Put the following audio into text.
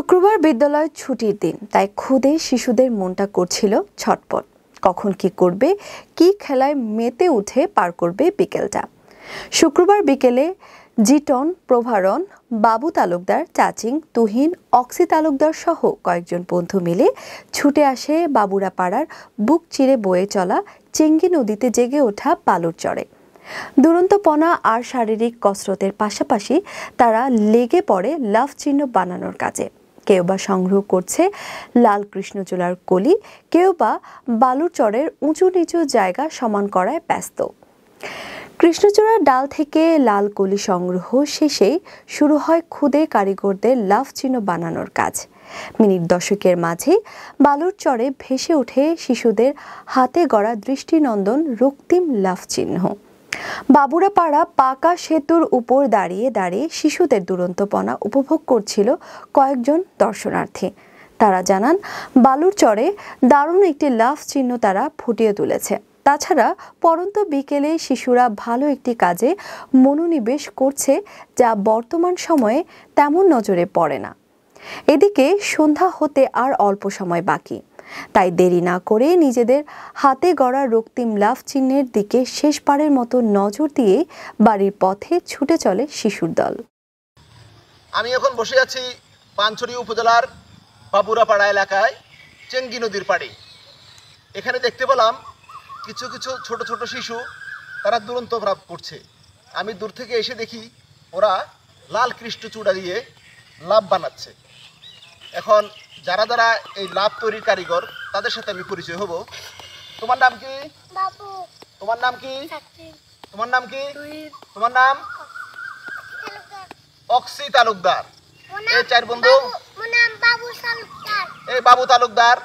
শুক্রবার বিদ্যালয় ছুটির দিন, তাই ক্ষুদে শিশুদের মনটা করছিল ছটপট। কখন কি করবে, কি খেলায় মেতে উঠে পার করবে বিকেলটা। শুক্রবার বিকেলে জিটন, প্রভারণ, বাবু তালুকদার, চাচিং, তুহিন, অক্সি তালুকদার সহ কয়েকজন বন্ধু মিলে ছুটে আসে বাবুরাপাড়ার বুক চিরে বয়ে চলা চেঙ্গি নদীতে জেগে ওঠা বালুর চরে। দুরন্তপনা আর শারীরিক কসরতের পাশাপাশি তারা লেগে পড়ে লাভ চিহ্ন বানানোর কাজে। কেউ বা সংগ্রহ করছে লাল কৃষ্ণচূড়ার কলি, কেউ বা বালুর চরের উঁচু নিচু জায়গা সমান করায় ব্যস্ত। কৃষ্ণচূড়ার ডাল থেকে লাল কলি সংগ্রহ শেষেই শুরু হয় ক্ষুদে কারিগরদের লাভ চিহ্ন বানানোর কাজ। মিনিট দশকের মাঝে বালুর চরে ভেসে ওঠে শিশুদের হাতে গড়া দৃষ্টিনন্দন রক্তিম লাভ চিহ্ন। বাবুরাপাড়া পাকা সেতুর উপর দাঁড়িয়ে দাঁড়িয়ে শিশুদের দুরন্তপনা উপভোগ করছিল কয়েকজন দর্শনার্থী। তারা জানান, বালুর চরে দারুণ একটি লাভ চিহ্ন তারা ফুটিয়ে তুলেছে। তাছাড়া পরন্ত বিকেলে শিশুরা ভালো একটি কাজে মনোনিবেশ করছে, যা বর্তমান সময়ে তেমন নজরে পড়ে না। এদিকে সন্ধ্যা হতে আর অল্প সময় বাকি, তাই দেরি না করে নিজেদের হাতে গড়া রক্তিম লাভ চিহ্নের দিকে শেষবারের মতো নজর দিয়ে বাড়ির পথে ছুটে চলে শিশুর দল। আমি এখন বসে আছি পানছড়ি উপজেলার বাবুরাপাড়া এলাকায় চেঙ্গি নদীর পাড়ে। এখানে দেখতে পেলাম কিছু কিছু ছোট ছোট শিশু, তারা দুরন্ত ভাব করছে। আমি দূর থেকে এসে দেখি ওরা লাল কৃষ্ণচূড়া দিয়ে লাভ বানাচ্ছে। এখন যারা যারা এই লাভ তৈরির কারিগর, তাদের সাথে আমি পরিচয় হব। তোমার নাম কি? বাবু। তোমার নাম কি? তোমার নাম কি? তোমার নাম? অক্সি তালুকদার। এই চার বন্ধু, বাবু তালুকদার। এই বাবু তালুকদার